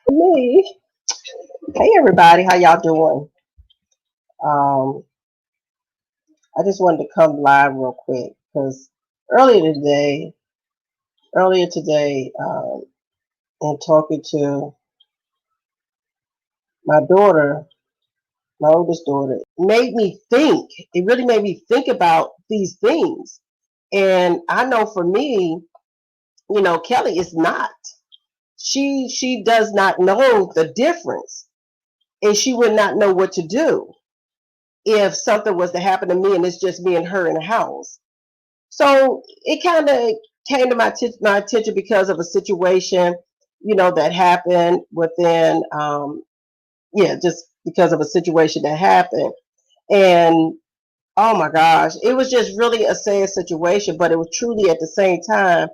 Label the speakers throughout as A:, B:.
A: Me. Hey everybody, how y'all doing? Um, I just wanted to come live real quick because earlier today, earlier today, in talking to my daughter, my oldest daughter, made me think. It really made me think about these things. And I know for me, Kelly is not. She does not know the difference, and she would not know what to do if something was to happen to me and it's just me and her in the house. So it kind of came to my attention because of a situation, that happened within, yeah, just because of a situation that happened. And oh my gosh, it was just really a sad situation, but it was truly at the same time,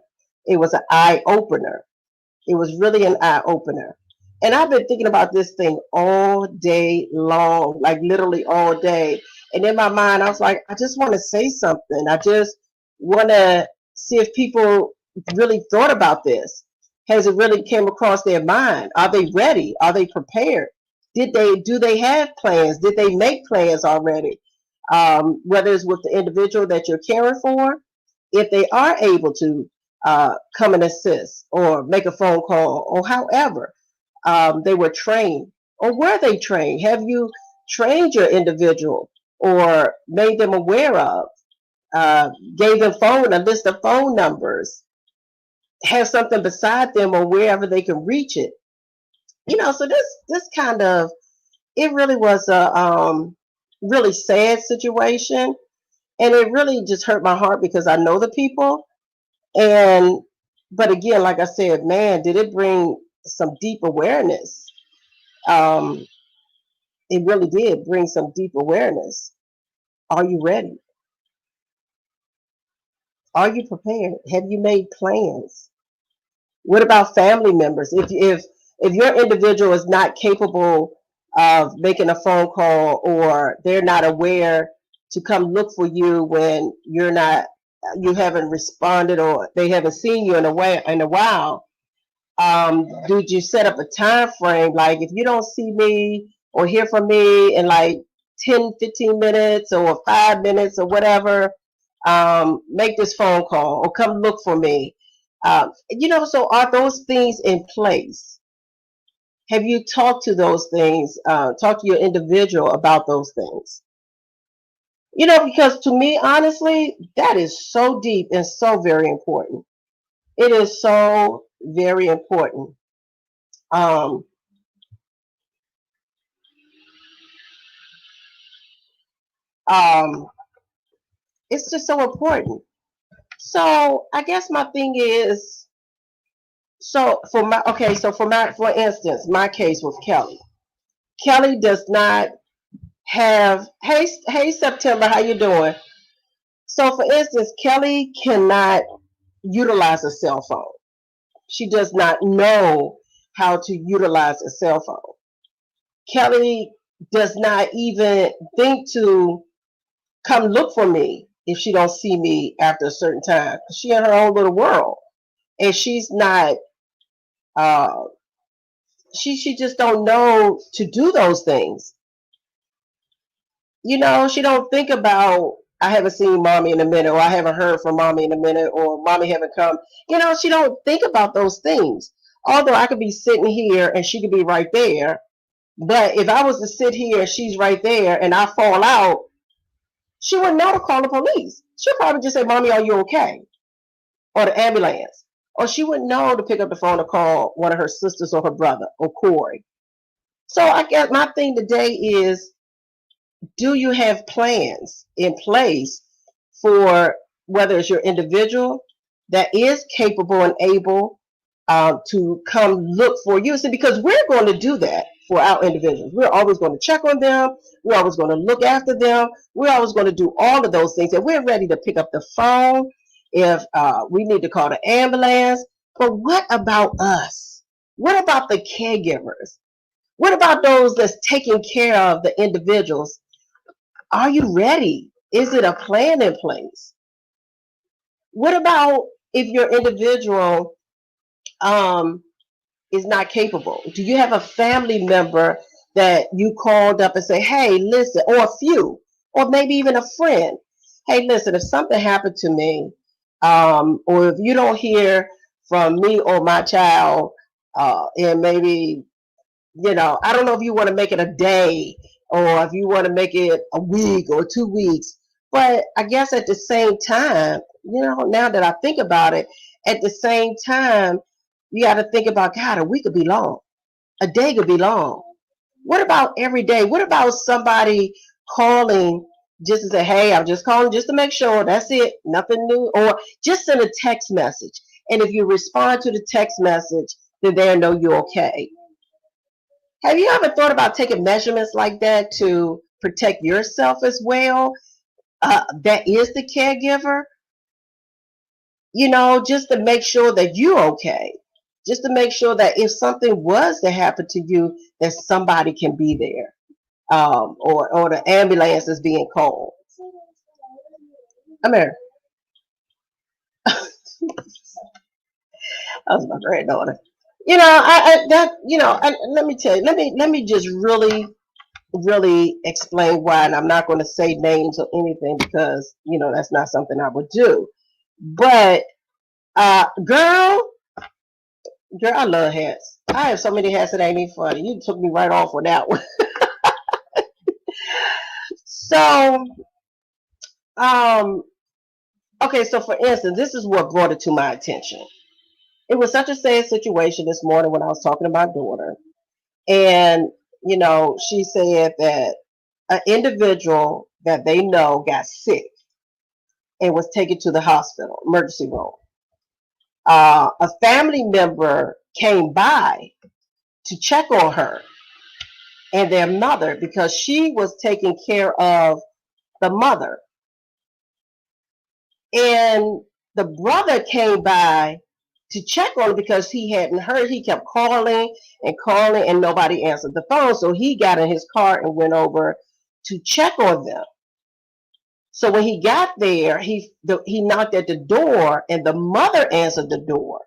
A: it was an eye opener. It was really an eye opener. And I've been thinking about this thing all day long, like literally all day. And in my mind, I was like, I just want to say something. I just want to see if people really thought about this. Has it really came across their mind? Are they ready? Are they prepared? Do they have plans? Did they make plans already? Whether it's with the individual that you're caring for, if they are able to come and assist or make a phone call or however they were trained, or were they trained? Have you trained your individual or made them aware of, uh, gave them a list of phone numbers, have something beside them or wherever they can reach it? So this kind of, it really was a really sad situation, and it really just hurt my heart because I know the people. And but again, like I said, man, did it bring some deep awareness. Um, it really did bring some deep awareness. Are you ready? Are you prepared? Have you made plans? What about family members? If your individual is not capable of making a phone call, or they're not aware to come look for you when you haven't responded, or they haven't seen you in a while, did you set up a time frame? Like, if you don't see me or hear from me in like 10, 15 minutes or 5 minutes or whatever, make this phone call or come look for me. So are those things in place? Have you talked to those things? Talk to your individual about those things? Because to me, honestly, that is so deep and so very important. It is so very important. Um, um, it's just so important. So I guess my thing is, for instance, my case with Kelly. Kelly does not have, hey September, how you doing? So for instance, Kelly cannot utilize a cell phone. She does not know how to utilize a cell phone. Kelly does not even think to come look for me if she don't see me after a certain time. She in her own little world, and she's not. Uh, she just don't know to do those things. She don't think about, I haven't seen mommy in a minute, or I haven't heard from mommy in a minute, or mommy haven't come. She don't think about those things. Although I could be sitting here and she could be right there, but if I was to sit here and she's right there and I fall out, she wouldn't know to call the police. She'll probably just say, "Mommy, are you okay?" Or the ambulance. Or she wouldn't know to pick up the phone and call one of her sisters or her brother or Corey. So I guess my thing today is, do you have plans in place for, whether it's your individual that is capable and able to come look for you? See, because we're going to do that for our individuals. We're always going to check on them. We're always going to look after them. We're always going to do all of those things. And we're ready to pick up the phone if we need to call the ambulance. But what about us? What about the caregivers? What about those that's taking care of the individuals? Are you ready? Is it a plan in place? What about if your individual um, is not capable? Do you have a family member that you called up and say, hey, listen, or a few, or maybe even a friend? Hey, listen, if something happened to me, or if you don't hear from me or my child, and maybe, I don't know if you want to make it a day or if you want to make it a week or 2 weeks. But I guess at the same time, now that I think about it, at the same time, you got to think about, God, a week could be long, a day could be long. What about every day? What about somebody calling just to say, hey, I'm just calling just to make sure, that's it, nothing new, or just send a text message. And if you respond to the text message, then they'll know you're okay. Have you ever thought about taking measurements like that to protect yourself as well? That is the caregiver, just to make sure that you're okay. Just to make sure that if something was to happen to you, that somebody can be there, or the ambulance is being called. I'm here. That was my granddaughter. Let me tell you. Let me just really explain why, and I'm not going to say names or anything because that's not something I would do. But girl, I love hats. I have so many hats that ain't even funny. You took me right off with that one. So, um, okay. So, for instance, this is what brought it to my attention. It was such a sad situation this morning when I was talking to my daughter, and she said that an individual that they know got sick and was taken to the hospital emergency room. A family member came by to check on her and their mother because she was taking care of the mother. And the brother came by to check on her because he hadn't heard. He kept calling and calling, and nobody answered the phone. So he got in his car and went over to check on them. So when he got there, he knocked at the door, and the mother answered the door.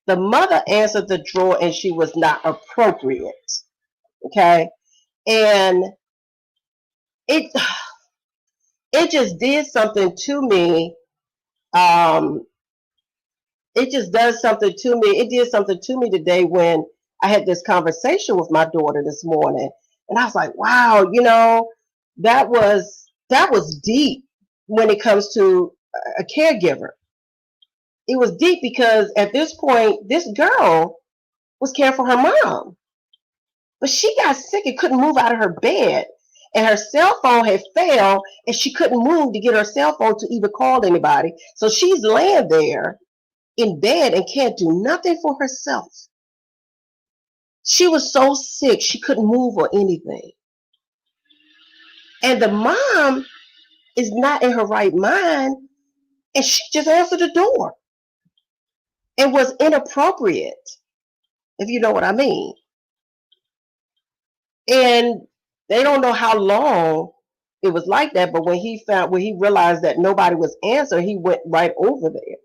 A: The mother answered the door, and she was not appropriate. Okay, and it it just did something to me. Um, it just does something to me. It did something to me today when I had this conversation with my daughter this morning, and I was like, "Wow, that was deep when it comes to a caregiver. It was deep because at this point, this girl was caring for her mom, but she got sick and couldn't move out of her bed, and her cell phone had failed, and she couldn't move to get her cell phone to even call anybody. So she's laying there in bed and can't do nothing for herself. She was so sick she couldn't move or anything. And the mom is not in her right mind, and she just answered the door and was inappropriate, if you know what I mean. And they don't know how long it was like that, but when he realized that nobody was answering, he went right over there.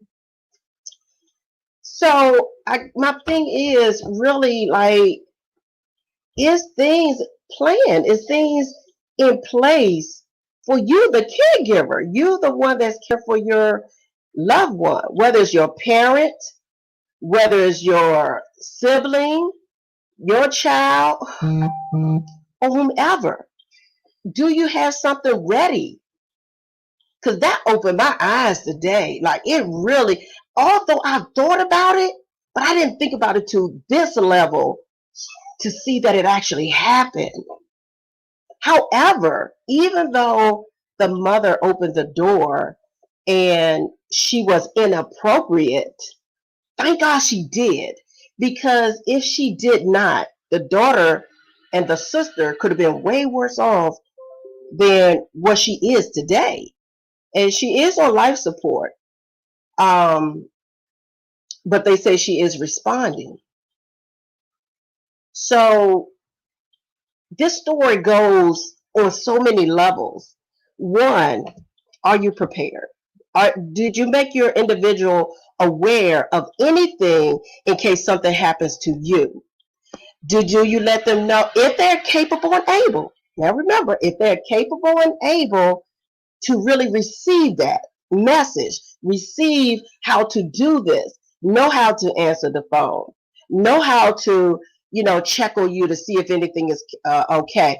A: So my thing is really like, is things planned? Is things in place for you, the caregiver? You, the one that's care for your loved one, whether it's your parent, whether it's your sibling, your child, or whomever. Do you have something ready? Because that opened my eyes today. Like it really, although I've thought about it, but I didn't think about it to this level to see that it actually happened. However, even though the mother opened the door and she was inappropriate, thank God she did. Because if she did not, the daughter and the sister could have been way worse off than what she is today. And she is on life support. Um, but they say she is responding. So this story goes on so many levels. One, are you prepared? Did you make your individual aware of anything in case something happens to you? You let them know if they're capable and able? Now remember, if they're capable and able to really receive that message, receive how to do this, know how to answer the phone, know how to, check on you to see if anything is okay.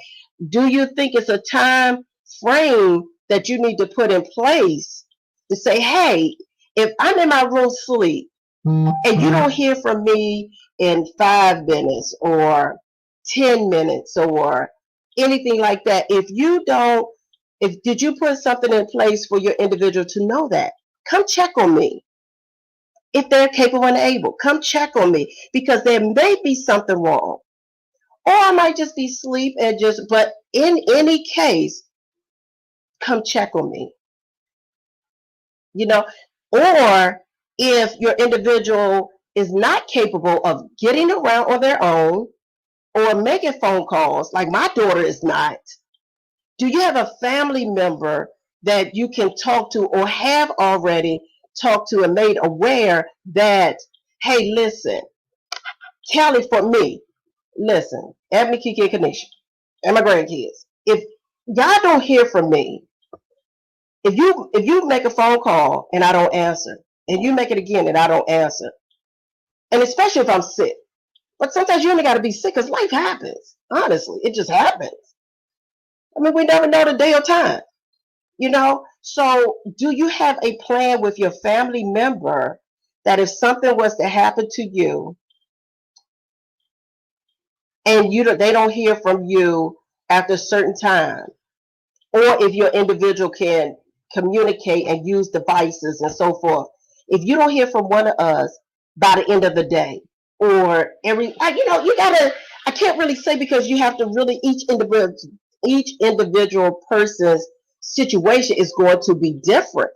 A: Do you think it's a time frame that you need to put in place to say, hey, if I'm in my room sleep and you don't hear from me in 5 minutes or 10 minutes or anything like that, if did you put something in place for your individual to know that? Come check on me. If they're capable and able, come check on me because there may be something wrong. Or I might just be asleep but in any case, come check on me. You know, or if your individual is not capable of getting around on their own or making phone calls, like my daughter is not, do you have a family member that you can talk to or have already talked to and made aware that, hey, listen, Kelly, for me, listen, Ebony, Kiki, and Kanisha, and my grandkids, if y'all don't hear from me, if you make a phone call and I don't answer, and you make it again and I don't answer, and especially if I'm sick, but sometimes you only got to be sick because life happens. Honestly, it just happens. I mean, we never know the day or time. So do you have a plan with your family member that if something was to happen to you and they don't hear from you after a certain time, or if your individual can communicate and use devices and so forth, if you don't hear from one of us by the end of the day or you gotta, I can't really say because you have to really, each individual person's situation is going to be different.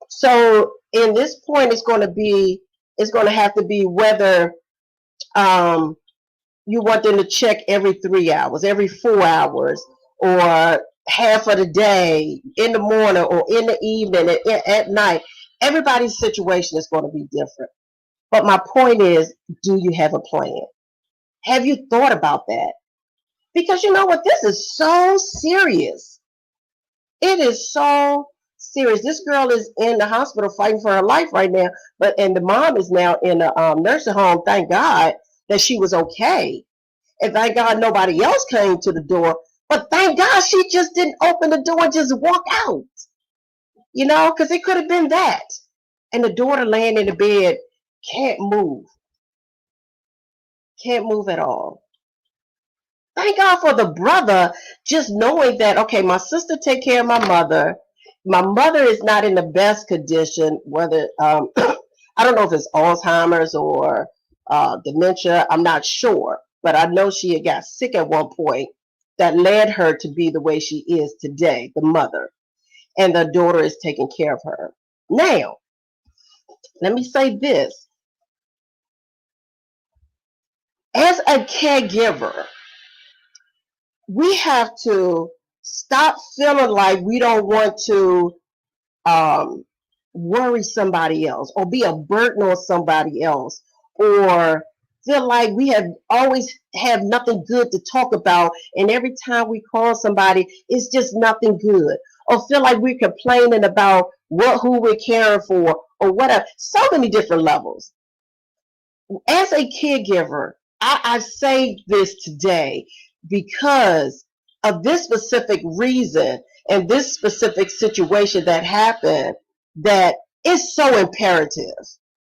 A: So in this point, it's going to have to be whether um, you want them to check every 3 hours, every 4 hours, or half of the day, in the morning or in the evening, at night. Everybody's situation is going to be different. But my point is, do you have a plan? Have you thought about that? Because you know what? This is so serious. It is so serious. This girl is in the hospital fighting for her life right now, and the mom is now in a nursing home. Thank God that she was okay, and thank God nobody else came to the door. But thank God she just didn't open the door and just walk out. Because it could have been that. And the daughter laying in the bed can't move at all. Thank God for the brother, just knowing that, okay, my sister take care of my mother. My mother is not in the best condition, whether, I don't know if it's Alzheimer's or dementia. I'm not sure. But I know she had got sick at one point that led her to be the way she is today, the mother. And the daughter is taking care of her. Now, let me say this. As a caregiver, we have to stop feeling like we don't want to um, worry somebody else or be a burden on somebody else or feel like we have always have nothing good to talk about and every time we call somebody it's just nothing good or feel like we're complaining about who we're caring for or whatever, so many different levels. As a caregiver, I say this today because of this specific reason and this specific situation that happened that is so imperative.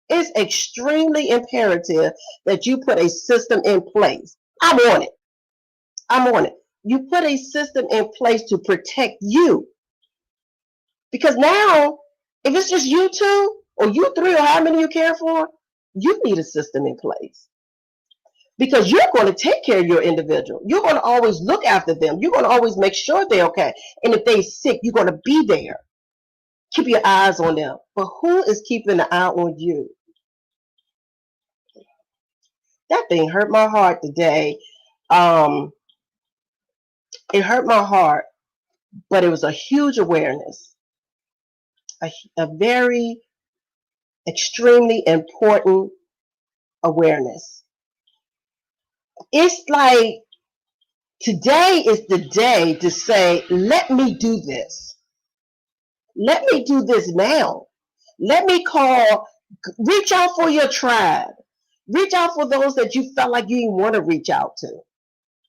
A: It's extremely imperative that you put a system in place. I'm on it. I'm on it. You put a system in place to protect you. Because now, if it's just you two or you three or how many you care for, you need a system in place because you're going to take care of your individual. You're going to always look after them. You're going to always make sure they're okay. And if they're sick, you're going to be there. Keep your eyes on them. But who is keeping an eye on you? That thing hurt my heart today. Um, it hurt my heart, but it was a huge awareness. a very extremely important awareness. It's like today is the day to say, let me do this. Let me do this now. Let me call, reach out for your tribe. Reach out for those that you felt like you didn't want to reach out to.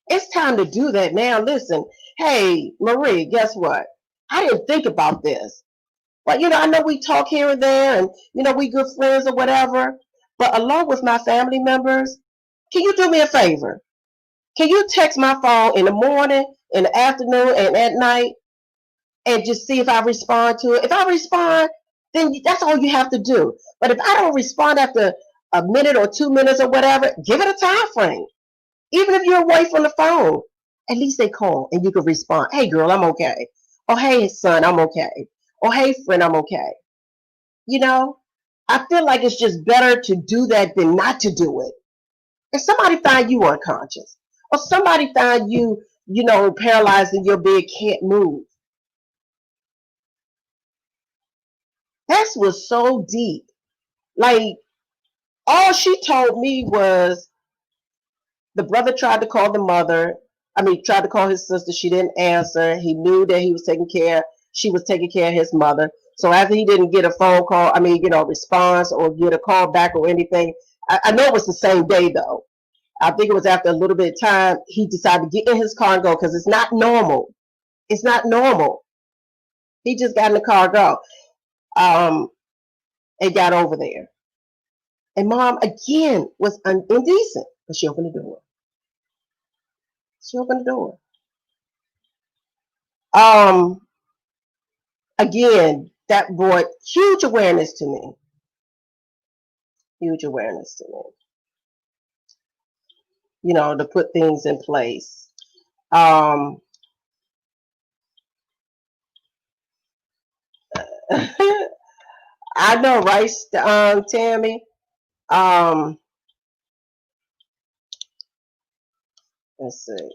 A: It's time to do that now. Listen, hey, Marie, guess what? I didn't think about this. But, I know we talk here and there and, we good friends or whatever. But along with my family members, can you do me a favor? Can you text my phone in the morning, in the afternoon, and at night and just see if I respond to it? If I respond, then that's all you have to do. But if I don't respond after a minute or 2 minutes or whatever, give it a time frame. Even if you're away from the phone, at least they call and you can respond. Hey, girl, I'm okay. Or hey, son, I'm okay. Or hey, friend, I'm okay. You know, I feel like it's just better to do that than not to do it. If somebody find you unconscious, or somebody find you, paralyzed in your bed, can't move, that was so deep. Like, all she told me was the brother tried to call the mother. I mean, tried to call his sister. She didn't answer. He knew that he was taking care. She was taking care of his mother. So after he didn't get a phone call, response or get a call back or anything, I know it was the same day though. I think it was after a little bit of time, he decided to get in his car and go because it's not normal. It's not normal. He just got in the car and go. And got over there. And mom again was indecent, but she opened the door. She opened the door. Um, Again, that brought huge awareness to me. Huge awareness to me. To put things in place. Um, I know, right, Tammy? Um, let's see.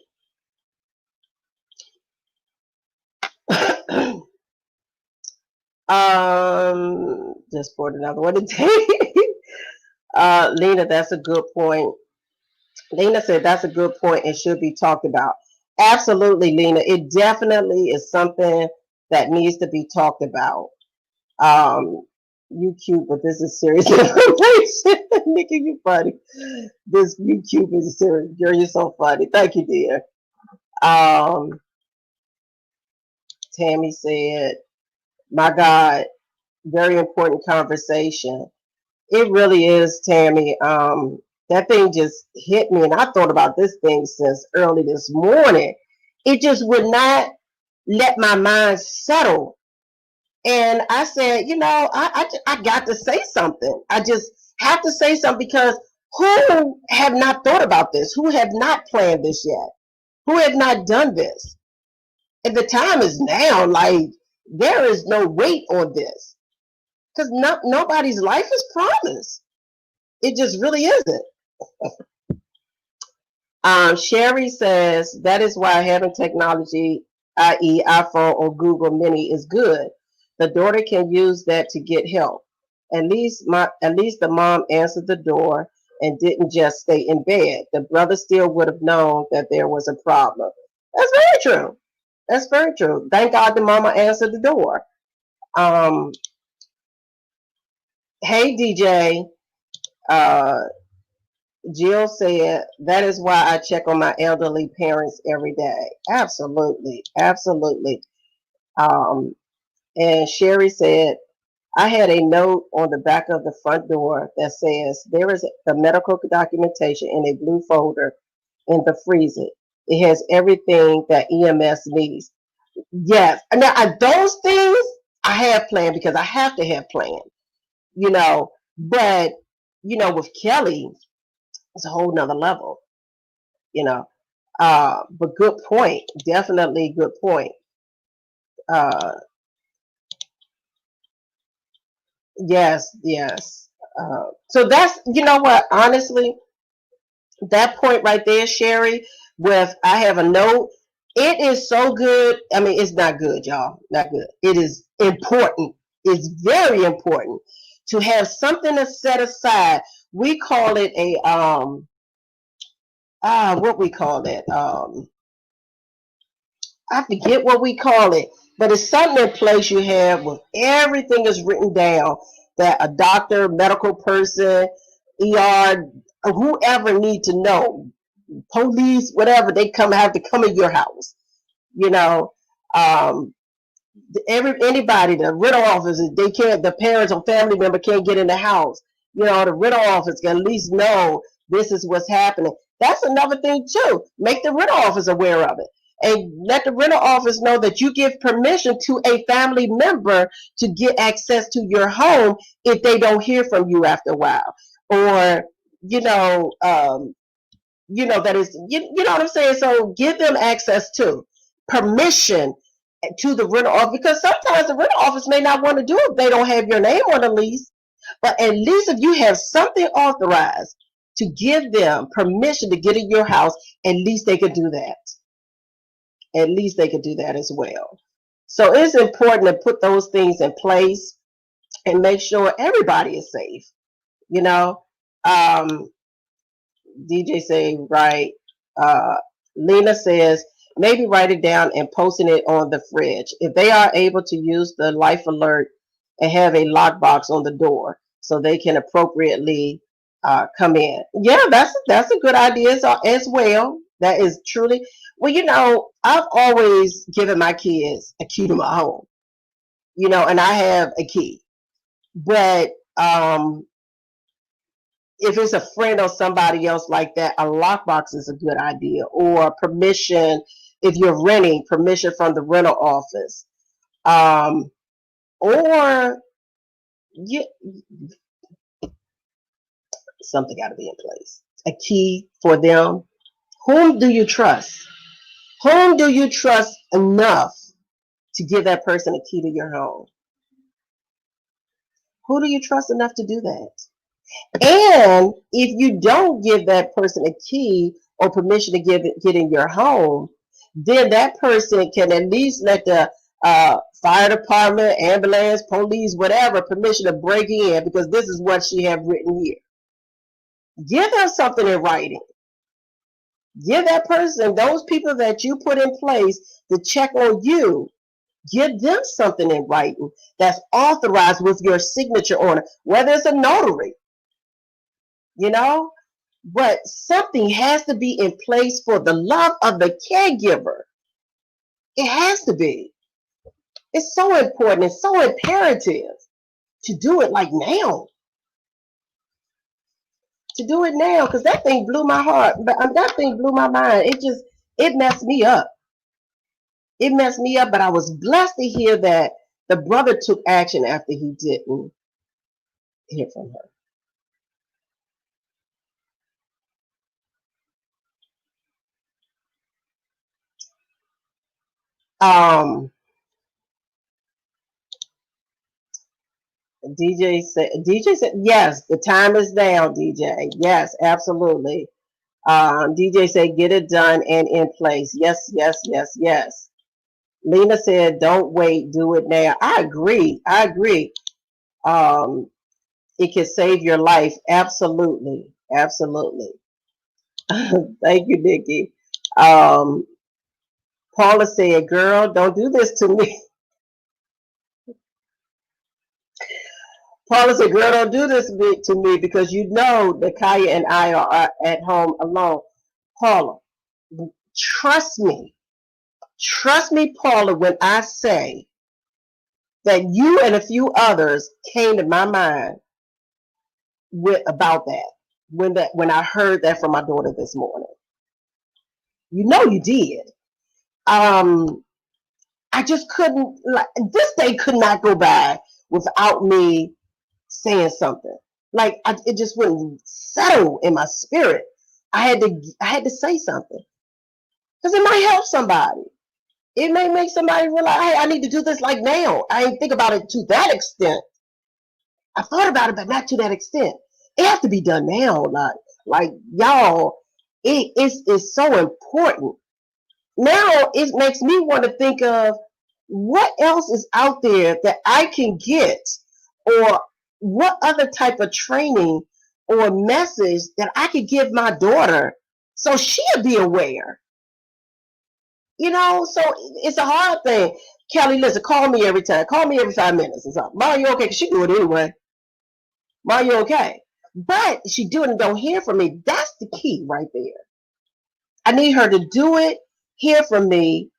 A: Just poured another one today. Lena, that's a good point. Lena said that's a good point and should be talked about. Absolutely, Lena. It definitely is something that needs to be talked about. Um, you cute, but this is serious information. Nikki, you funny. This you cute is serious. Girl, you're so funny. Thank you, dear. Um, Tammy said, my God, very important conversation. It really is, Tammy. That thing just hit me, and I thought about this thing since early this morning. It just would not let my mind settle. And I said, I got to say something. I just have to say something because who have not thought about this? Who have not planned this yet? Who have not done this? And the time is now. Like, there is no weight on this because nobody's life is promised. It just really isn't. Sherry says that is why having technology, i.e., iPhone or Google Mini, is good. The daughter can use that to get help. At least the mom answered the door and didn't just stay in bed. The brother still would have known that there was a problem. That's very true. That's very true. Thank God the mama answered the door. Um, hey DJ, uh, Jill said, that is why I check on my elderly parents every day. Absolutely. Absolutely. Um, and Sherry said, I had a note on the back of the front door that says, there is the medical documentation in a blue folder in the freezer. It has everything that EMS needs. Yes. Now, those things I have planned because I have to have planned, but, with Kelly, it's a whole nother level, you know. But good point. Definitely good point. Uh, yes, yes. So that's, what, honestly, that point right there, Sherry, with I have a note, it is so good. I mean, it's not good, y'all. Not good. It is important. It's very important to have something to set aside. We call it a what we call it. I forget what we call it, but it's something in place you have with everything is written down that a doctor, medical person, ER, whoever need to know, police, whatever, they have to come in your house. You know, um, anybody, the rental office, they can't, the parents or family member can't get in the house. You know, the rental office can at least know this is what's happening. That's another thing too. Make the rental office aware of it. And let the rental office know that you give permission to a family member to get access to your home if they don't hear from you after a while. Or, you know, that is, you know what I'm saying? So give them access to permission to the rental office, because sometimes the rental office may not want to do it if they don't have your name on the lease. But at least if you have something authorized to give them permission to get in your house, at least they could do that. At least they could do that as well. So it's important to put those things in place and make sure everybody is safe. You know, um, DJ say, right. Uh, Lena says, maybe write it down and posting it on the fridge. If they are able to use the life alert and have a lockbox on the door so they can appropriately come in. Yeah, that's a good idea as well. That is truly, well, I've always given my kids a key to my home, and I have a key. But if it's a friend or somebody else like that, a lockbox is a good idea. Or permission, if you're renting, permission from the rental office. Or you, something got to be in place. A key for them. Whom do you trust? Whom do you trust enough to give that person a key to your home? Who do you trust enough to do that? And if you don't give that person a key or permission to get in your home, then that person can at least let the fire department, ambulance, police, whatever, permission to break in, because this is what she have written here. Give them something in writing. Give that person, those people that you put in place to check on you, give them something in writing that's authorized with your signature on it, whether it's a notary, you know. But something has to be in place for the love of the caregiver. It has to be. It's so important. It's so imperative to do it like now. To do it now, because that thing blew my heart. But that thing blew my mind. It messed me up. It messed me up. But I was blessed to hear that the brother took action after he didn't hear from her. DJ said yes, the time is down, DJ. Yes, absolutely. DJ said get it done and in place. Yes, yes, yes, yes. Lena said don't wait, do it now. I agree. I agree. Um, it can save your life. Absolutely. Absolutely. Thank you, Nikki. Um, Paula said, girl, don't do this to me. Paula said, girl, don't do this to me because you know that Kaya and I are at home alone. Paula, trust me. Trust me, Paula, when I say that you and a few others came to my mind about that when I heard that from my daughter this morning. You know you did. Um, I just couldn't, like, this day could not go by without me saying something. Like it just wouldn't settle in my spirit. I had to say something because it might help somebody. It may make somebody realize, hey, I need to do this like now. I didn't think about it to that extent. I thought about it, but not to that extent. It has to be done now. Like y'all, it's so important. Now it makes me want to think of what else is out there that I can get, or what other type of training or message that I could give my daughter so she'll be aware. So it's a hard thing. Kelly, listen, call me every time. Call me every 5 minutes or something. Mom, you okay? Because she do it anyway. Mom, you okay? But she do it and don't hear from me. That's the key right there. I need her to do it, hear from me,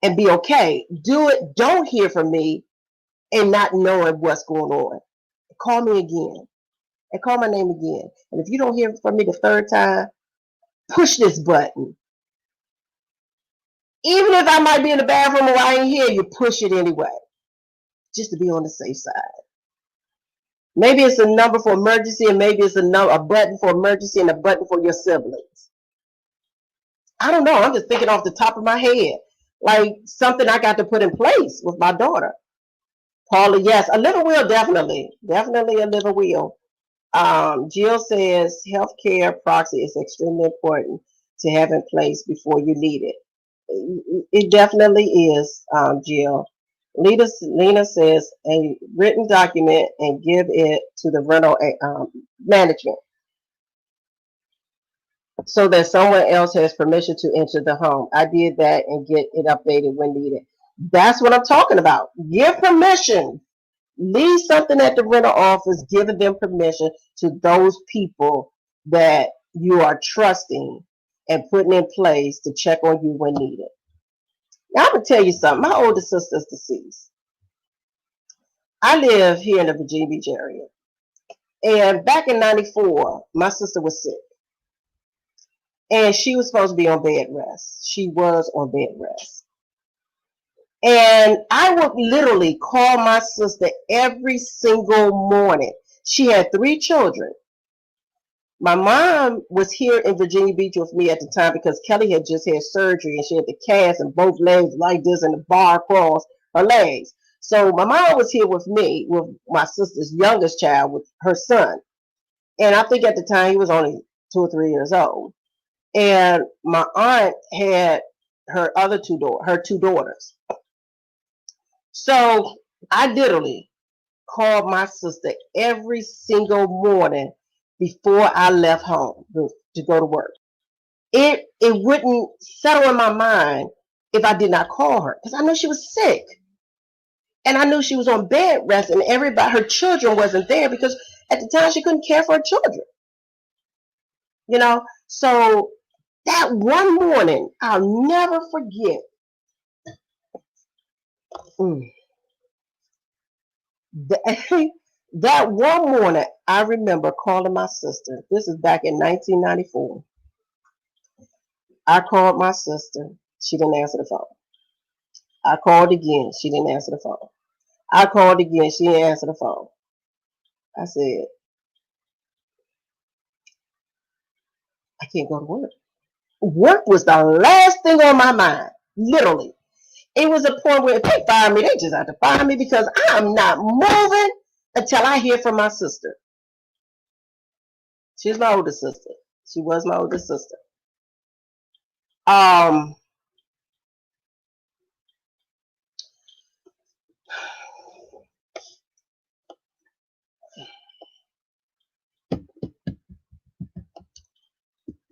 A: and be okay. Do it, don't hear from me, and not knowing what's going on. Call me again. And call my name again. And if you don't hear from me the third time, push this button. Even if I might be in the bathroom or I ain't here, you push it anyway. Just to be on the safe side. Maybe it's a number for emergency, and maybe it's a button for emergency and a button for your siblings. I don't know. I'm just thinking off the top of my head. Like something I got to put in place with my daughter. Paula, yes. A little wheel, definitely. Definitely a little wheel. Jill says healthcare proxy is extremely important to have in place before you need it. It definitely is, Jill. Lena says a written document and give it to the rental management so that someone else has permission to enter the home. I did that and get it updated when needed. That's what I'm talking about. Give permission. Leave something at the rental office, giving them permission to those people that you are trusting and putting in place to check on you when needed. Now, I'm going to tell you something. My older sister is deceased. I live here in the Virginia Beach area. And back in 94, my sister was sick. And she was supposed to be on bed rest. She was on bed rest. And I would literally call my sister every single morning. She had 3 children. My mom was here in Virginia Beach with me at the time because Kelly had just had surgery and she had the cast in both legs like this and the bar across her legs. So my mom was here with me, with my sister's youngest child, with her son. And I think at the time he was only 2 or 3 years old. And my aunt had her 2 daughters. So I literally called my sister every single morning before I left home to go to work. It wouldn't settle in my mind if I did not call her because I knew she was sick. And I knew she was on bed rest and her children wasn't there because at the time she couldn't care for her children. So that one morning, I'll never forget. That one morning, I remember calling my sister. This is back in 1994. I called my sister. She didn't answer the phone. I called again. She didn't answer the phone. I called again. She didn't answer the phone. I said, I can't go to work. Work was the last thing on my mind. Literally. It was a point where if they fire me, they just have to fire me because I'm not moving until I hear from my sister. She's my older sister. She was my older sister.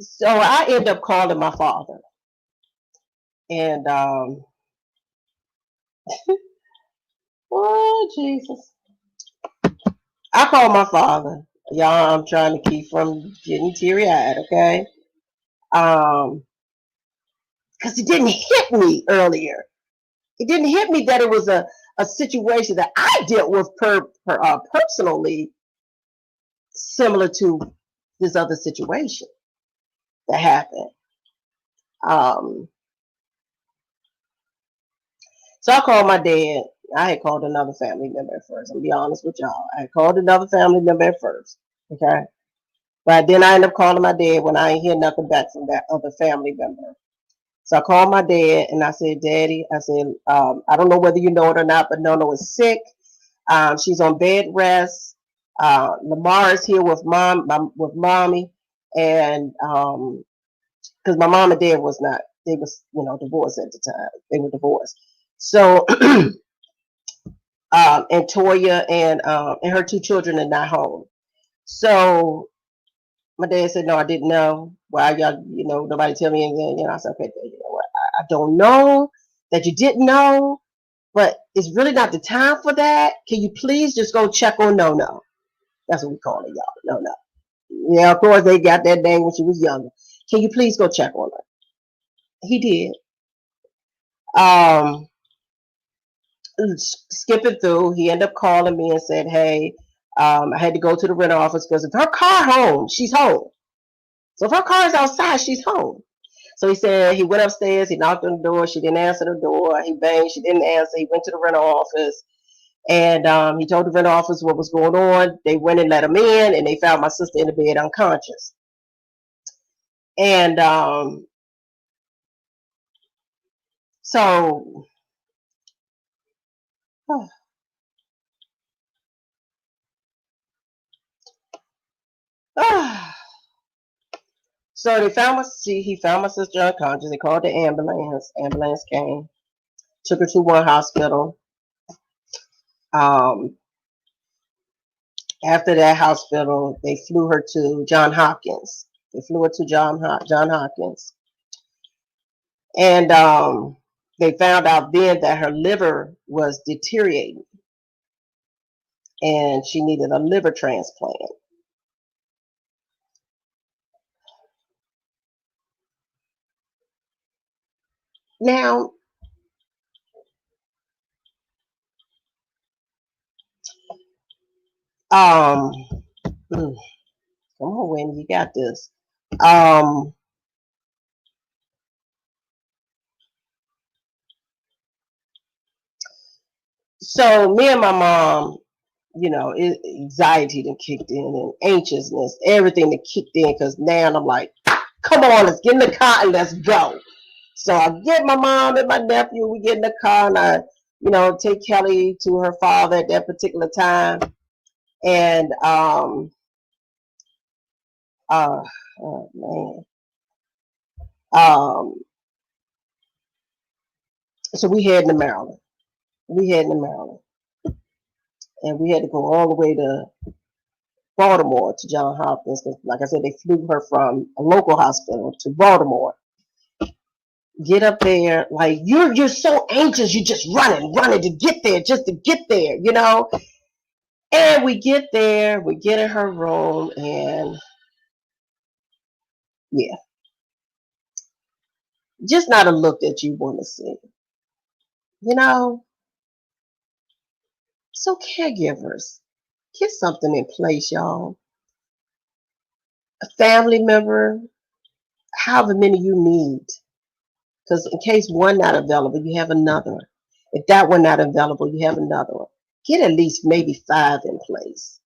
A: So I end up calling my father. And oh Jesus. I called my father. Y'all, I'm trying to keep from getting teary-eyed, okay? Because it didn't hit me earlier. It didn't hit me that it was a situation that I dealt with personally similar to this other situation that happened. So I called my dad. I had called another family member at first. I'm gonna be honest with y'all. I had called another family member at first. Okay. But then I ended up calling my dad when I ain't hear nothing back from that other family member. So I called my dad and I said, Daddy, I said, I don't know whether you know it or not, but Nono is sick. She's on bed rest. Lamar is here with mommy, and because my mom and dad was not, they was divorced at the time. They were divorced. So, and Toya and her two children are not home. So my dad said, "No, I didn't know. Why y'all, nobody tell me anything." I said, "Okay, you know what? I don't know that you didn't know, but it's really not the time for that. Can you please just go check on No No?" That's what we call it, y'all. No No. Yeah, of course they got that name when she was younger. Can you please go check on her? He did. Um, skipping through, he ended up calling me and said, "Hey, I had to go to the rental office because if her car home, she's home. So if her car is outside, she's home." So he said he went upstairs, he knocked on the door, she didn't answer the door, he banged, she didn't answer, he went to the rental office, and he told the rental office what was going on. They went and let him in, and they found my sister in the bed unconscious. And so, so he found my sister unconscious. They called the ambulance. Ambulance came, took her to one hospital. Um, After that hospital, they flew her to John Hopkins. They flew her to John Hopkins, and they found out then that her liver was deteriorating, and she needed a liver transplant. Now, um, come on, Wendy, you got this. Um, so me and my mom, anxiety that kicked in and anxiousness, everything that kicked in because now I'm like, come on, let's get in the car and let's go. So I get my mom and my nephew, we get in the car and I, take Kelly to her father at that particular time. And uh oh man. Um so we heading to Maryland. We heading to Maryland. And we had to go all the way to Baltimore to John Hopkins because like I said, they flew her from a local hospital to Baltimore. Get up there, like you're so anxious, you're just running to get there, just to get there, And we get there, we get in her room, and yeah, just not a look that you want to see, you know. So caregivers, get something in place, y'all. A family member, however many you need, because in case one not available, you have another. If that one not available, you have another one. Get at least maybe 5 in place.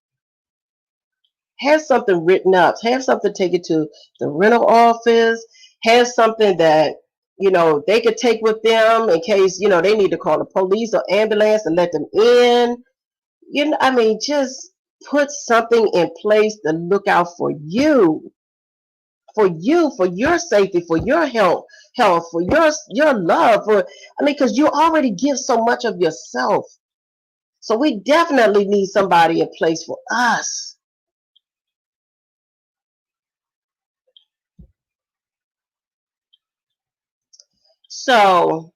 A: Have something written up. Have something taken to the rental office. Have something that they could take with them in case they need to call the police or ambulance and let them in. I mean, just put something in place to look out for your safety, for your health, for your love. Because you already give so much of yourself. So we definitely need somebody in place for us. So,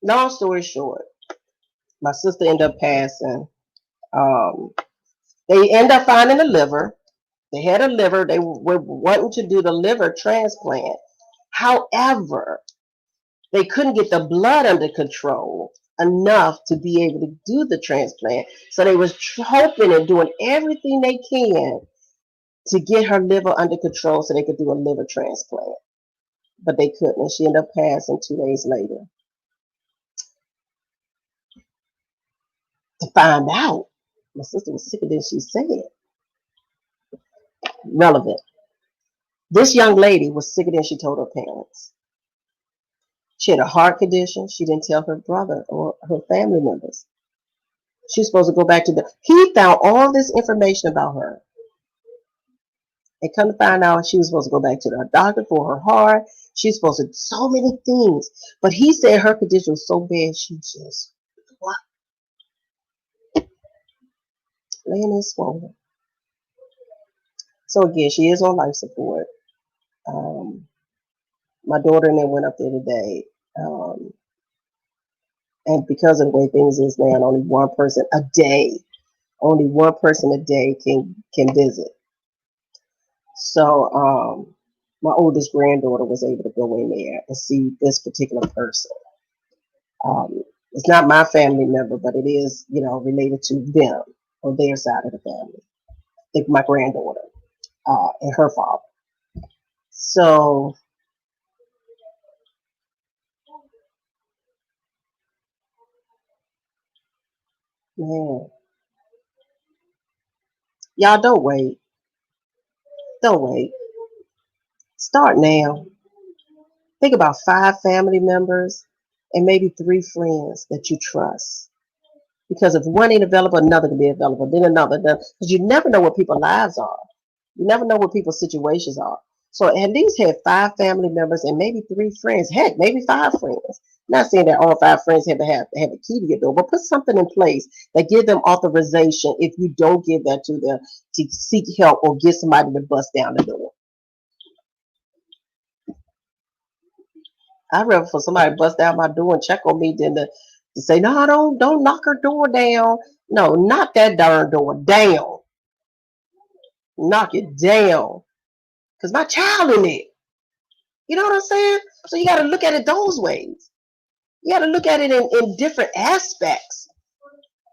A: long story short, my sister ended up passing. Um, they end up finding a liver. They had a liver. They were wanting to do the liver transplant. However, they couldn't get the blood under control enough to be able to do the transplant. So they was hoping and doing everything they can to get her liver under control so they could do a liver transplant. But they couldn't. And she ended up passing 2 days later. To find out, my sister was sicker than she said. Relevant. This young lady was sicker than she told her parents. She had a heart condition. She didn't tell her brother or her family members. She was supposed to go back to he found all this information about her. And come to find out she was supposed to go back to the doctor for her heart. She's supposed to do so many things. But he said her condition was so bad, she just what, laying there swollen. So again, she is on life support. Um, my daughter and I went up there today. Um, and because of the way things is now, only one person a day can visit. So my oldest granddaughter was able to go in there and see this particular person. It's not my family member, but it is, related to them on their side of the family. I think my granddaughter and her father. So, man, y'all don't wait. Don't wait. Start now. Think about 5 family members and maybe 3 friends that you trust. Because if one ain't available, another can be available, then another. Because you never know what people's lives are. You never know what people's situations are. So at least have 5 family members and maybe 3 friends. Heck, maybe 5 friends. Not saying that all 5 friends have a key to your door, but put something in place that give them authorization if you don't give that to them to seek help or get somebody to bust down the door. I'd rather for somebody to bust down my door and check on me than to say, no, don't knock her door down. No, knock that darn door down. Knock it down. Because my child in it. You know what I'm saying? So you got to look at it those ways. You got to look at it in different aspects.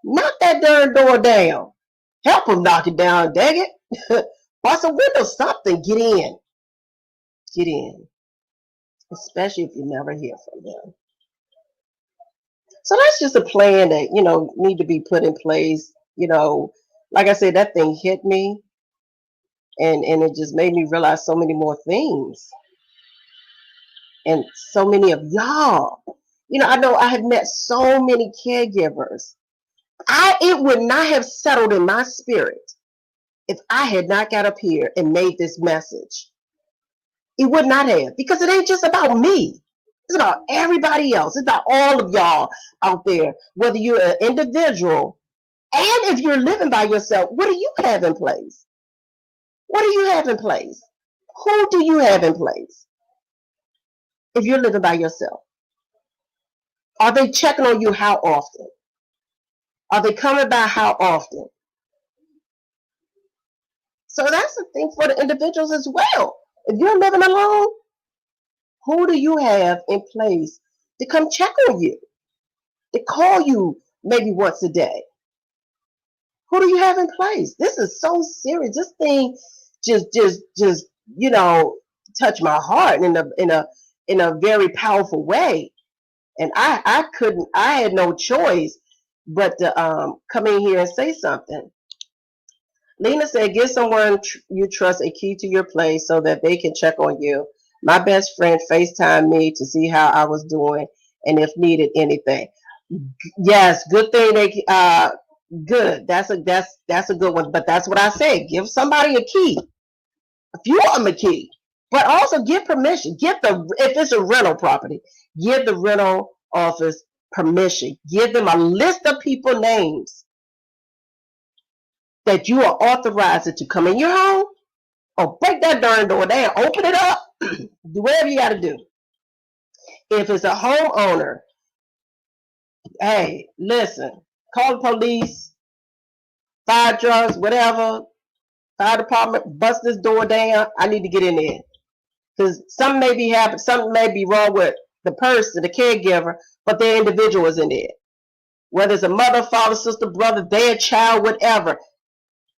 A: Knock that darn door down. Help them knock it down, dang it. Bust a window, something. Get in. Get in. Especially if you never hear from them. So that's just a plan that, need to be put in place. Like I said, that thing hit me and it just made me realize so many more things. And so many of y'all. I know I have met so many caregivers. It would not have settled in my spirit if I had not got up here and made this message. It would not have, because it ain't just about me. It's about everybody else. It's about all of y'all out there, whether you're an individual and if you're living by yourself. What do you have in place? What do you have in place? Who do you have in place if you're living by yourself? Are they checking on you how often? Are they coming by how often? So that's the thing for the individuals as well. If you're living alone, who do you have in place to come check on you, to call you maybe once a day? Who do you have in place? This is so serious. This thing just you know touched my heart in a very powerful way. And I couldn't. I had no choice but to come in here and say something. Lena said, give someone you trust a key to your place so that they can check on you. My best friend FaceTimed me to see how I was doing and if needed anything. Yes, good thing they good. That's a good one. But that's what I said. Give somebody a key. If you want them a key. But also give permission. If it's a rental property, give the rental office permission. Give them a list of people names that you are authorized to come in your home. Oh, break that darn door down. Open it up. Do whatever you got to do. If it's a homeowner, hey, listen, call the police, fire trucks, whatever, fire department, bust this door down. I need to get in there. Because something may be wrong with the person, the caregiver, but their individual is in there. Whether it's a mother, father, sister, brother, their child, whatever.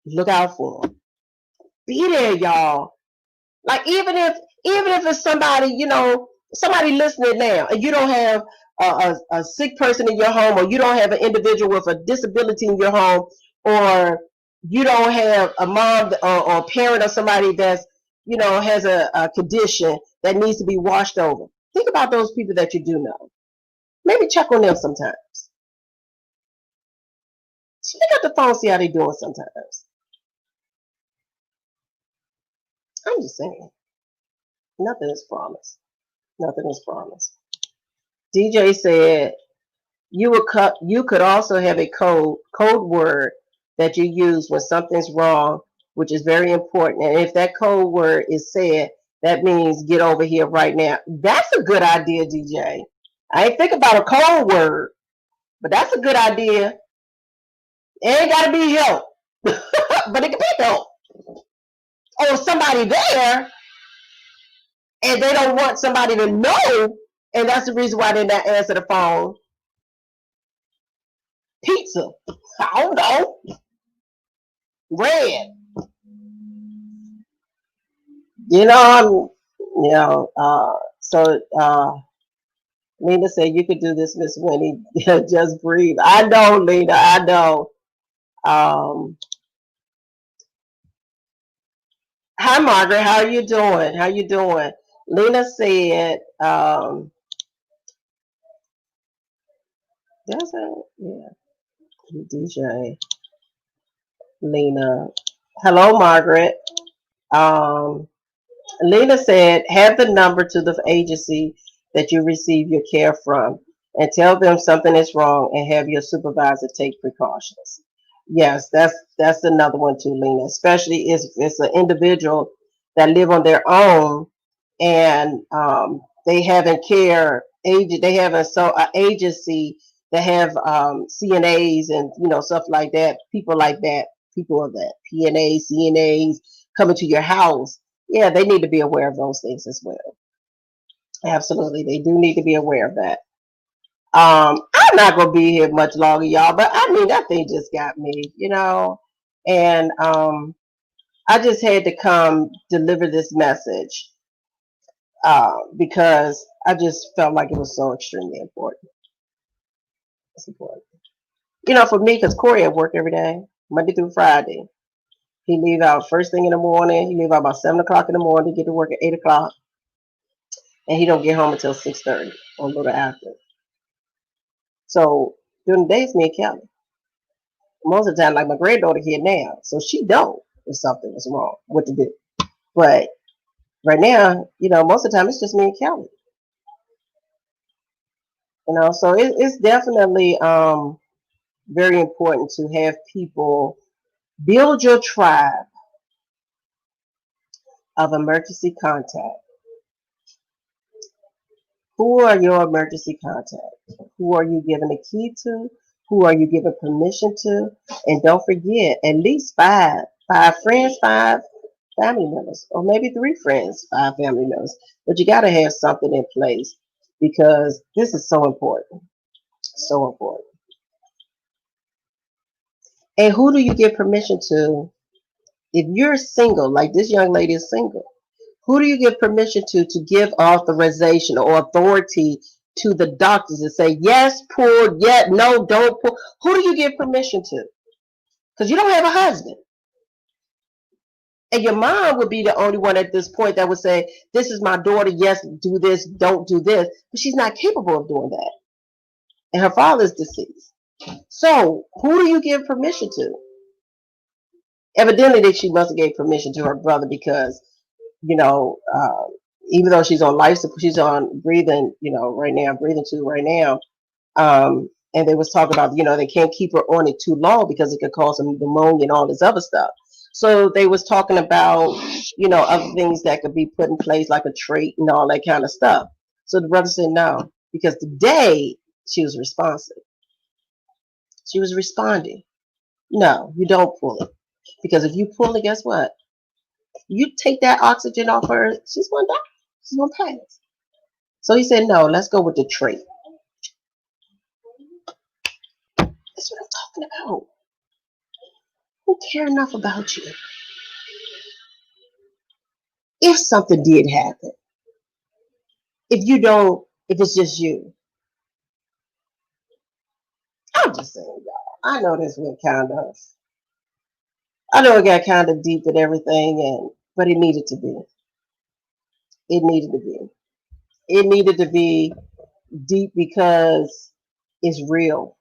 A: Look out for them. Be there, y'all. Like even if it's somebody, somebody listening now, and you don't have a sick person in your home, or you don't have an individual with a disability in your home, or you don't have a mom or a parent or somebody that's has a condition that needs to be washed over. Think about those people that you do know. Maybe check on them sometimes. Pick up the phone, see how they doing sometimes. I'm just saying, nothing is promised. Nothing is promised. DJ said you could also have a code word that you use when something's wrong, which is very important. And if that code word is said, that means get over here right now. That's a good idea, DJ. I ain't think about a code word, but that's a good idea. It ain't gotta be help, but it can be help. Or somebody there and they don't want somebody to know, and that's the reason why they not answer the phone. Pizza. I don't know. Red. You know, Lena said you could do this, Miss Winnie. Just breathe. I know, Lena. I know. Um, Hi, Margaret. How are you doing? How you doing? Lena said, does it? Yeah, DJ. Lena. Hello, Margaret. Um, Lena said, have the number to the agency that you receive your care from and tell them something is wrong and have your supervisor take precautions. Yes, that's another one too, Lena. Especially if it's an individual that live on their own and they haven't care agent they have a agency that have CNAs and stuff like that, people of that PNAs, CNAs coming to your house. Yeah, they need to be aware of those things as well. Absolutely, they do need to be aware of that. I'm not gonna be here much longer, y'all, but I mean that thing just got me. And I just had to come deliver this message because I just felt like it was so extremely important. It's important. For me, because Corey at work every day, Monday through Friday. He leave out first thing in the morning. He leave out about 7 o'clock in the morning, get to work at 8 o'clock, and he don't get home until 6:30 or a little after. So during the days, me and Kelly. Most of the time, like my granddaughter here now, so she know if something is wrong, what to do. But right now, most of the time it's just me and Kelly. So it's definitely very important to have people build your tribe of emergency contact. Who are your emergency contacts? Who are you giving a key to? Who are you giving permission to? And don't forget, at least five friends, five family members, or maybe three friends, five family members. But you got to have something in place because this is so important. So important. And who do you give permission to? If you're single, like this young lady is single, who do you give permission to give authorization or authority to the doctors to say, yes, pull, yeah, no, don't pull? Who do you give permission to? Because you don't have a husband. And your mom would be the only one at this point that would say, this is my daughter, yes, do this, don't do this. But she's not capable of doing that. And her father's deceased. So who do you give permission to? Evidently, that she must have gave permission to her brother because you know, even though she's on life support, she's on breathing, right now, breathing tube right now. And they was talking about, they can't keep her on it too long because it could cause some pneumonia and all this other stuff. So they was talking about, other things that could be put in place, like a trait and all that kind of stuff. So the brother said no, because today she was responsive. She was responding. No, you don't pull it. Because if you pull it, guess what? You take that oxygen off her, she's going to die. She's going to pass. So he said, no, let's go with the trait. That's what I'm talking about. Who care enough about you? If something did happen, if it's just you. I'm just saying, y'all. I know this went I know it got kind of deep and everything, but it needed to be. It needed to be. It needed to be deep because it's real.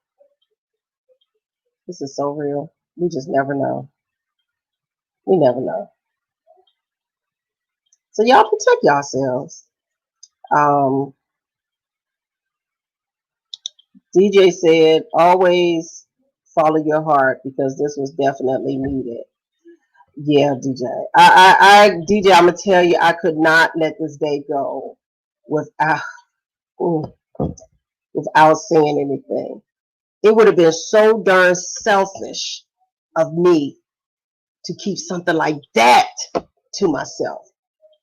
A: This is so real. We just never know. We never know. So y'all protect yourselves. Um, DJ said, always follow your heart because this was definitely needed. Yeah, DJ. DJ, I'm gonna tell you, I could not let this day go without mm, without saying anything. It would have been so darn selfish of me to keep something like that to myself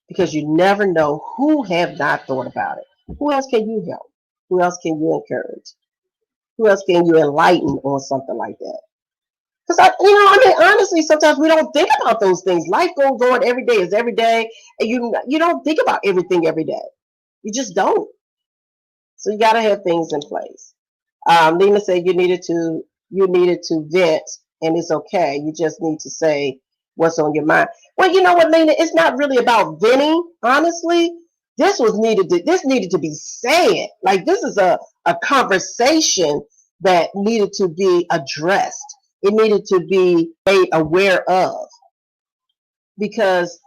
A: because you never know who have not thought about it. Who else can you help? Who else can you encourage? Who else can you enlighten on something like that? Because I mean, honestly, sometimes we don't think about those things. Life goes on every day is every day, and you don't think about everything every day. You just don't. So you got to have things in place. Lena said you needed to vent, and it's okay. You just need to say what's on your mind. Well, you know what, Lena? It's not really about venting. Honestly, this needed to be said. Like this is a conversation that needed to be addressed. It needed to be made aware of because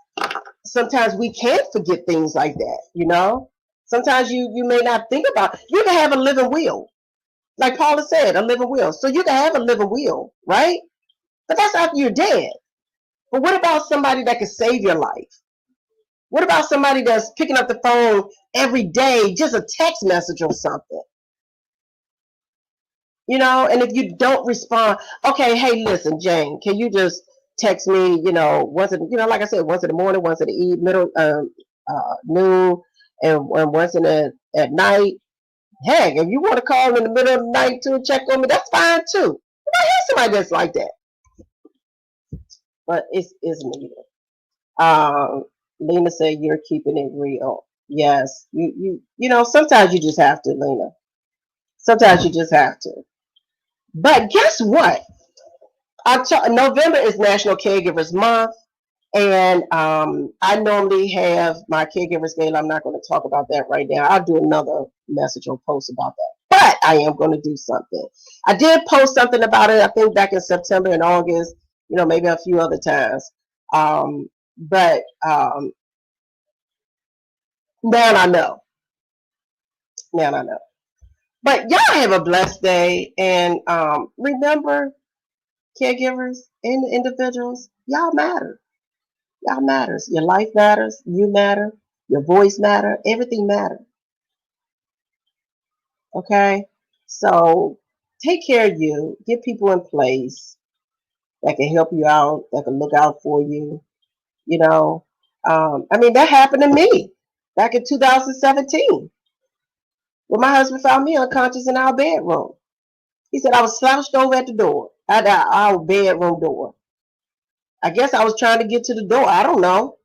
A: sometimes we can't forget things like that. Sometimes you may not think about. You can have a living will like Paula said, a living will. So you can have a living will, right? But that's after you're dead. But what about somebody that can save your life? What about somebody that's picking up the phone every day, just a text message or something? And if you don't respond, okay, hey, listen, Jane, can you just text me, once in, like I said, once in the morning, once in the middle, noon, and once at night. Heck, if you want to call in the middle of the night to check on me, that's fine too. I have somebody that's like that, but it's needed. Um, Lena said you're keeping it real. Yes, sometimes you just have to, Lena. Sometimes you just have to. But guess what? November is National Caregivers Month. And I normally have my caregivers day. I'm not going to talk about that right now. I'll do another message or post about that. But I am going to do something. I did post something about it, I think back in September and August, maybe a few other times. But now I know. Now I know. But y'all have a blessed day. And remember, caregivers and individuals, y'all matter. Y'all matters. Your life matters. You matter. Your voice matter. Everything matters. Okay? So take care of you. Get people in place that can help you out, that can look out for you. You know, I mean, that happened to me back in 2017 when my husband found me unconscious in our bedroom. He said I was slouched over at the door, at our bedroom door. I guess I was trying to get to the door. I don't know.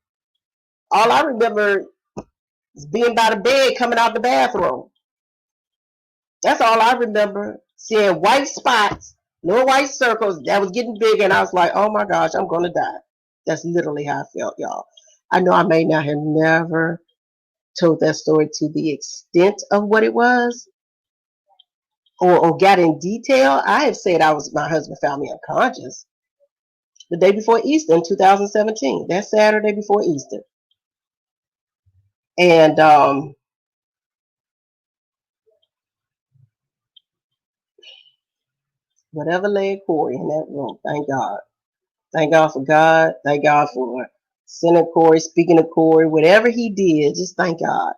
A: All I remember is being by the bed coming out the bathroom. That's all I remember. Seeing white spots, little white circles that was getting bigger, and I was like, "Oh my gosh, I'm gonna die." That's literally how I felt, y'all. I know I may not have never told that story to the extent of what it was, or got in detail. I have said my husband found me unconscious the day before Easter in 2017. That Saturday before Easter, and whatever led Corey in that room, thank God. Thank God for God. Thank God for sending Corey, speaking of Corey, whatever he did, just thank God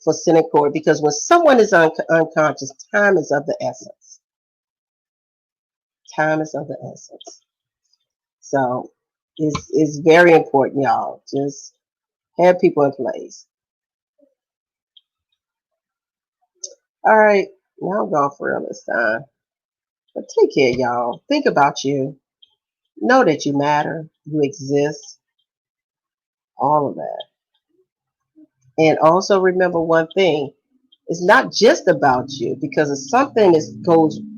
A: for sending Corey. Because when someone is unconscious, time is of the essence. Time is of the essence. So it's very important, y'all. Just have people in place. All right. Now I'm going for real this time. But take care, y'all. Think about you. Know that you matter. You exist. All of that. And also remember one thing. It's not just about you because if something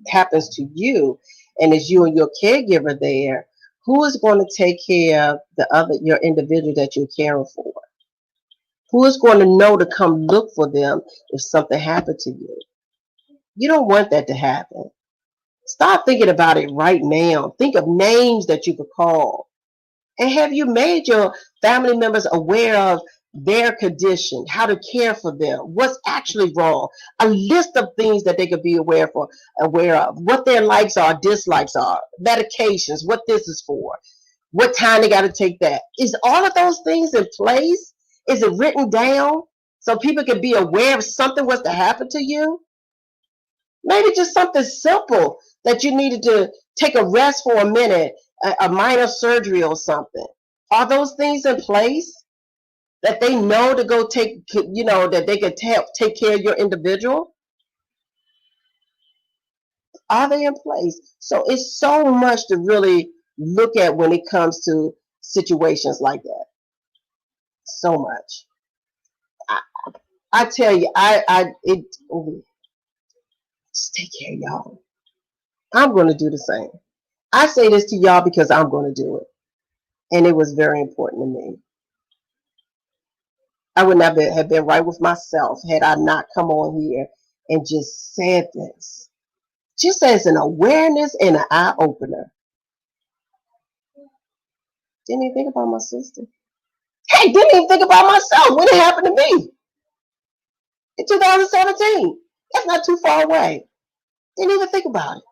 A: happens to you and it's you and your caregiver there, who is going to take care of your individual that you're caring for? Who is going to know to come look for them if something happened to you? You don't want that to happen. Start thinking about it right now. Think of names that you could call. And have you made your family members aware of their condition, how to care for them, what's actually wrong, a list of things that they could be aware of, what their likes are, dislikes are, medications, what this is for, what time they got to take that. Is all of those things in place? Is it written down so people can be aware if something was to happen to you? Maybe just something simple that you needed to take a rest for a minute, a minor surgery or something. Are those things in place that they know to go take, that they could take care of your individual? Are they in place? So it's so much to really look at when it comes to situations like that. So much. I, I tell you, just take care of y'all. I'm going to do the same. I say this to y'all because I'm going to do it. And it was very important to me. I would not have been right with myself had I not come on here and just said this. Just as an awareness and an eye opener. Didn't even think about my sister. Hey, didn't even think about myself when it happened to me in 2017. That's not too far away. Didn't even think about it.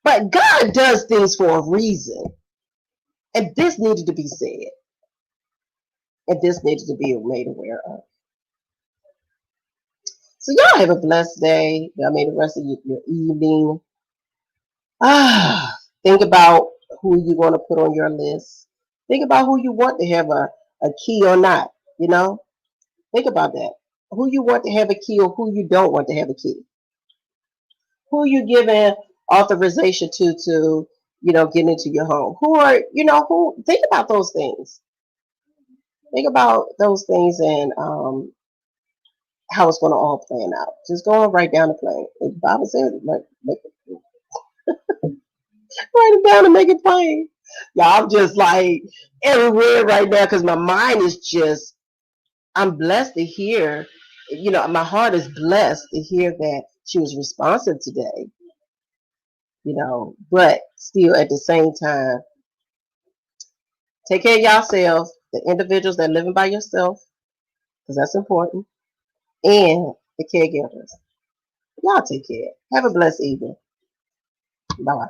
A: But God does things for a reason. And this needed to be said. And this needed to be made aware of. So y'all have a blessed day. I mean, the rest of your evening. Think about who you want to put on your list. Think about who you want to have a key or not. Think about that. Who you want to have a key or who you don't want to have a key. Who you giving authorization to get into your home. Think about those things. Think about those things and how it's going to all plan out. Just go and write down the plan. The Bible says, write it down and make it plain. Yeah, I'm just like everywhere right now because my mind is just, I'm blessed to hear, my heart is blessed to hear that she was responsive today, but still at the same time, take care of yourselves, the individuals that are living by yourself, because that's important, and the caregivers. Y'all take care. Have a blessed evening. Bye.